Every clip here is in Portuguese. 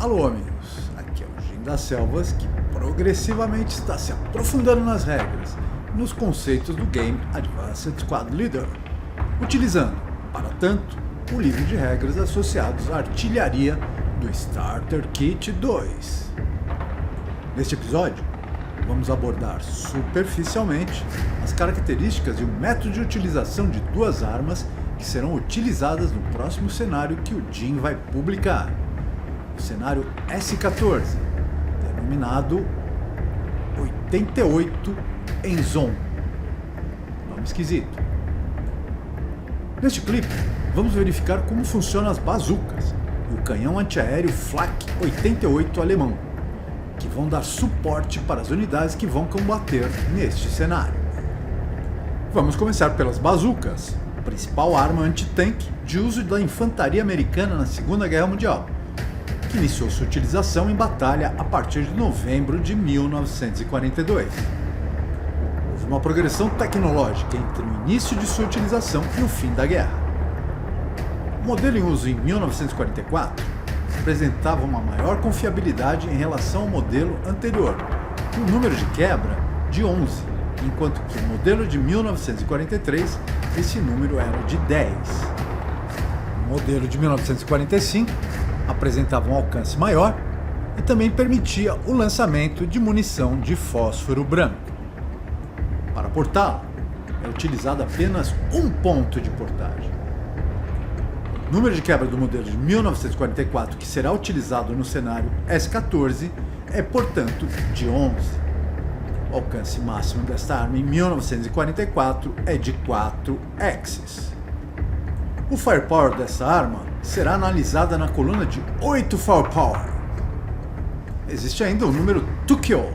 Alô amigos, aqui é o Jim das Selvas, que progressivamente está se aprofundando nas regras e nos conceitos do game Advanced Squad Leader, utilizando, para tanto, o livro de regras associados à artilharia do Starter Kit 2. Neste episódio, vamos abordar superficialmente as características e o método de utilização de duas armas que serão utilizadas no próximo cenário que o Jim vai publicar. O cenário S14, denominado 88 em Zone. Nome esquisito. Neste clipe, vamos verificar como funcionam as bazucas e o canhão antiaéreo Flak 88 alemão, que vão dar suporte para as unidades que vão combater neste cenário. Vamos começar pelas bazucas, principal arma anti-tanque de uso da infantaria americana na Segunda Guerra Mundial, que iniciou sua utilização em batalha a partir de novembro de 1942. Houve uma progressão tecnológica entre o início de sua utilização e o fim da guerra. O modelo em uso em 1944 apresentava uma maior confiabilidade em relação ao modelo anterior, com um número de quebra de 11, enquanto que o modelo de 1943 esse número era de 10. O modelo de 1945 apresentava um alcance maior e também permitia o lançamento de munição de fósforo branco. Para portá-la, é utilizado apenas um ponto de portagem. O número de quebra do modelo de 1944 que será utilizado no cenário S14 é, portanto, de 11. O alcance máximo desta arma em 1944 é de 4 axes. O firepower dessa arma será analisada na coluna de 8 firepower. Existe ainda o número to kill,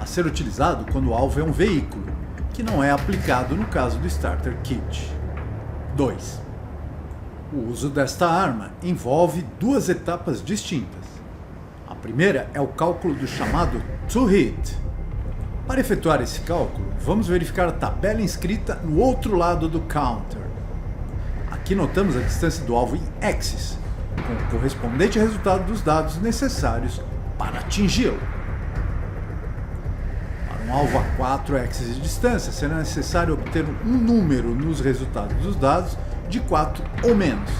a ser utilizado quando o alvo é um veículo, que não é aplicado no caso do Starter Kit. 2. O uso desta arma envolve duas etapas distintas. A primeira é o cálculo do chamado to hit. Para efetuar esse cálculo, vamos verificar a tabela inscrita no outro lado do counter. Aqui notamos a distância do alvo em axis, com o correspondente resultado dos dados necessários para atingi-lo. Para um alvo a 4 axis de distância, será necessário obter um número nos resultados dos dados de 4 ou menos,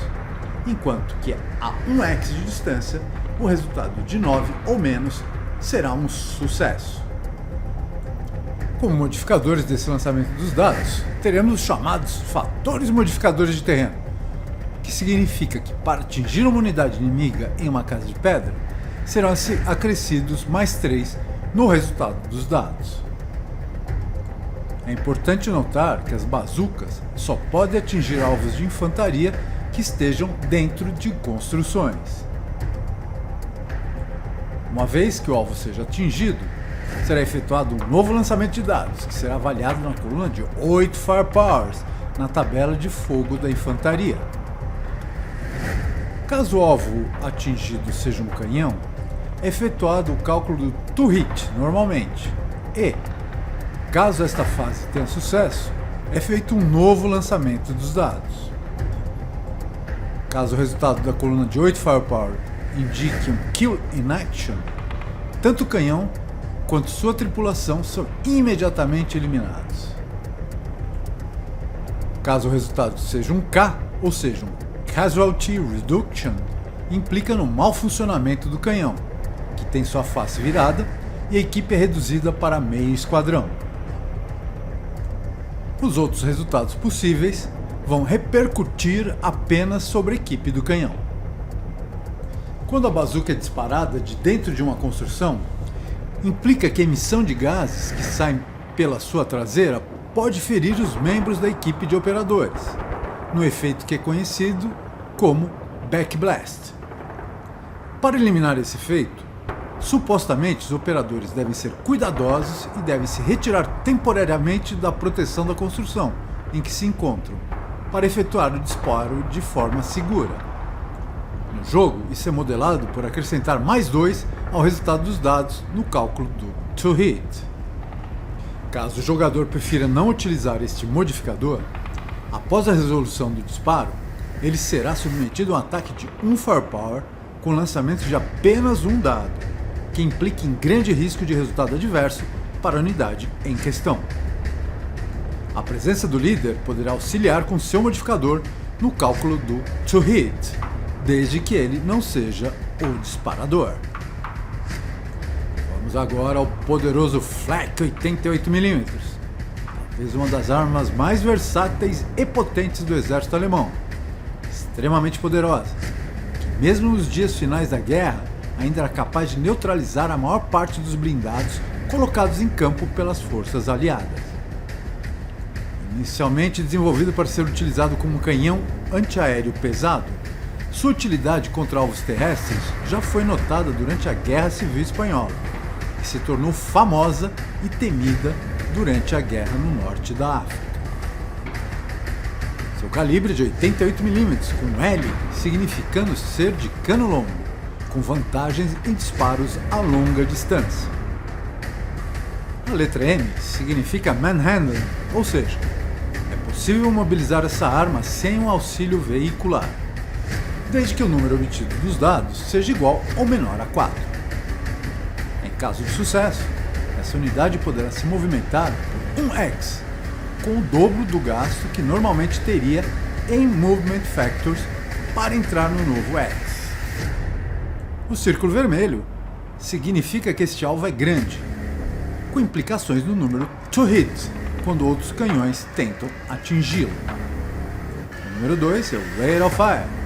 enquanto que a 1 axis de distância, o resultado de 9 ou menos será um sucesso. Como modificadores desse lançamento dos dados, teremos os chamados fatores modificadores de terreno, que significa que para atingir uma unidade inimiga em uma casa de pedra, serão acrescidos mais 3 no resultado dos dados. É importante notar que as bazucas só podem atingir alvos de infantaria que estejam dentro de construções. Uma vez que o alvo seja atingido, será efetuado um novo lançamento de dados, que será avaliado na coluna de 8 firepowers, na tabela de fogo da infantaria. Caso o alvo atingido seja um canhão, é efetuado o cálculo do to hit normalmente, e, caso esta fase tenha sucesso, é feito um novo lançamento dos dados. Caso o resultado da coluna de 8 firepower indique um kill in action, tanto o canhão quanto sua tripulação são imediatamente eliminados. Caso o resultado seja um K, ou seja, um Casualty Reduction, implica no mau funcionamento do canhão, que tem sua face virada e a equipe é reduzida para meio esquadrão. Os outros resultados possíveis vão repercutir apenas sobre a equipe do canhão. Quando a bazuca é disparada de dentro de uma construção, implica que a emissão de gases que saem pela sua traseira pode ferir os membros da equipe de operadores, no efeito que é conhecido como backblast. Para eliminar esse efeito, supostamente os operadores devem ser cuidadosos e devem se retirar temporariamente da proteção da construção em que se encontram, para efetuar o disparo de forma segura. No jogo, isso é modelado por acrescentar mais 2 ao resultado dos dados no cálculo do to hit. Caso o jogador prefira não utilizar este modificador, após a resolução do disparo, ele será submetido a um ataque de 1 firepower com lançamento de apenas um dado, que implica em grande risco de resultado adverso para a unidade em questão. A presença do líder poderá auxiliar com seu modificador no cálculo do to hit, desde que ele não seja o disparador. Vamos agora ao poderoso Flak 88mm, talvez uma das armas mais versáteis e potentes do exército alemão, extremamente poderosa, que mesmo nos dias finais da guerra ainda era capaz de neutralizar a maior parte dos blindados colocados em campo pelas forças aliadas. Inicialmente desenvolvido para ser utilizado como um canhão antiaéreo pesado, sua utilidade contra alvos terrestres já foi notada durante a Guerra Civil Espanhola e se tornou famosa e temida durante a guerra no norte da África. Seu calibre de 88mm com L significando ser de cano longo, com vantagens em disparos a longa distância. A letra M significa manhandling, ou seja, é possível mobilizar essa arma sem um auxílio veicular, desde que o número obtido dos dados seja igual ou menor a 4. Em caso de sucesso, essa unidade poderá se movimentar por 1x, com o dobro do gasto que normalmente teria em Movement Factors para entrar no novo X. O círculo vermelho significa que este alvo é grande, com implicações no número to hit, quando outros canhões tentam atingi-lo. O número 2 é o Rate of Fire,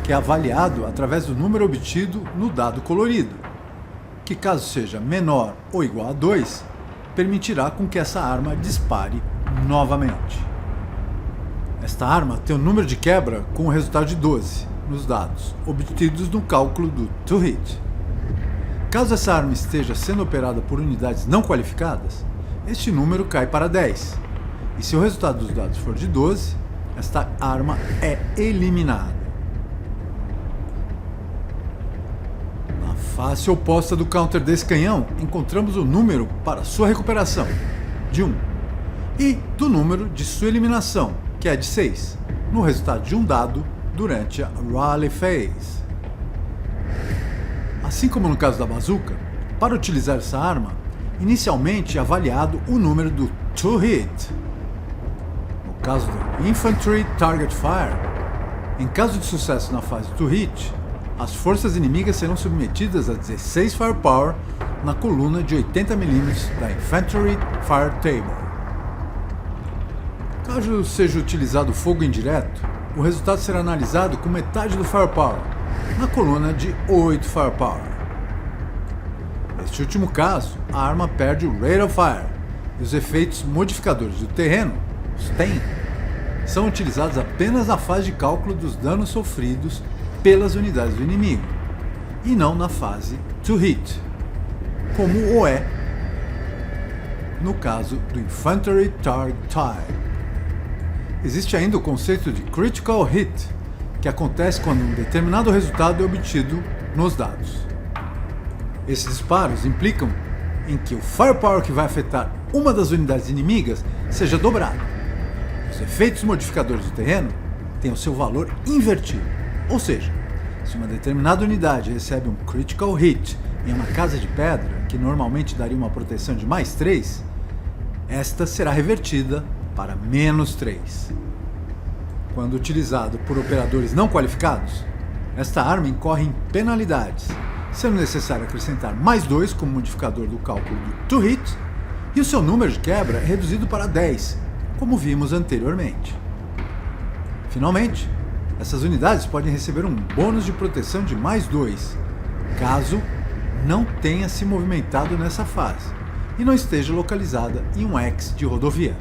que é avaliado através do número obtido no dado colorido, que caso seja menor ou igual a 2, permitirá com que essa arma dispare novamente. Esta arma tem um número de quebra com o resultado de 12 nos dados obtidos no cálculo do to hit. Caso essa arma esteja sendo operada por unidades não qualificadas, este número cai para 10, e se o resultado dos dados for de 12, esta arma é eliminada. Na face oposta do counter desse canhão, encontramos o número para sua recuperação, de 1, e do número de sua eliminação, que é de 6, no resultado de um dado durante a Rally Phase. Assim como no caso da bazuca, para utilizar essa arma, inicialmente é avaliado o número do to hit. No caso do Infantry Target Fire, em caso de sucesso na fase to hit, as forças inimigas serão submetidas a 16 Firepower na coluna de 80mm da Infantry Fire Table. Caso seja utilizado fogo indireto, o resultado será analisado com metade do Firepower, na coluna de 8 Firepower. Neste último caso, a arma perde o Rate of Fire, e os efeitos modificadores do terreno, os TEM, são utilizados apenas na fase de cálculo dos danos sofridos pelas unidades do inimigo, e não na fase to hit, como o é no caso do Infantry Target Time. Existe ainda o conceito de Critical Hit, que acontece quando um determinado resultado é obtido nos dados. Esses disparos implicam em que o Firepower que vai afetar uma das unidades inimigas seja dobrado. Os efeitos modificadores do terreno têm o seu valor invertido, ou seja, se uma determinada unidade recebe um Critical Hit em uma casa de pedra, que normalmente daria uma proteção de mais 3, esta será revertida para menos 3. Quando utilizado por operadores não qualificados, esta arma incorre em penalidades, sendo necessário acrescentar mais 2 como modificador do cálculo do to hit, e o seu número de quebra é reduzido para 10, como vimos anteriormente. Finalmente, essas unidades podem receber um bônus de proteção de mais 2, caso não tenha se movimentado nessa fase e não esteja localizada em um X de rodovia.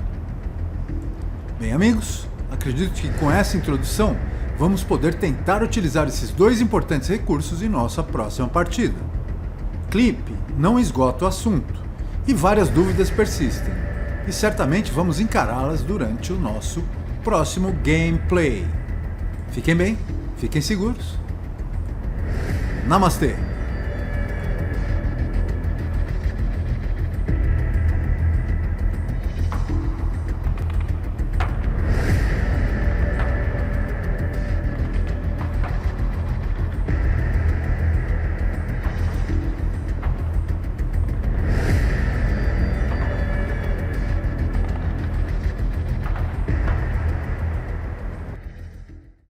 Bem, amigos, acredito que com essa introdução vamos poder tentar utilizar esses dois importantes recursos em nossa próxima partida. Clipe não esgota o assunto e várias dúvidas persistem, e certamente vamos encará-las durante o nosso próximo gameplay. Fiquem bem, fiquem seguros. Namastê!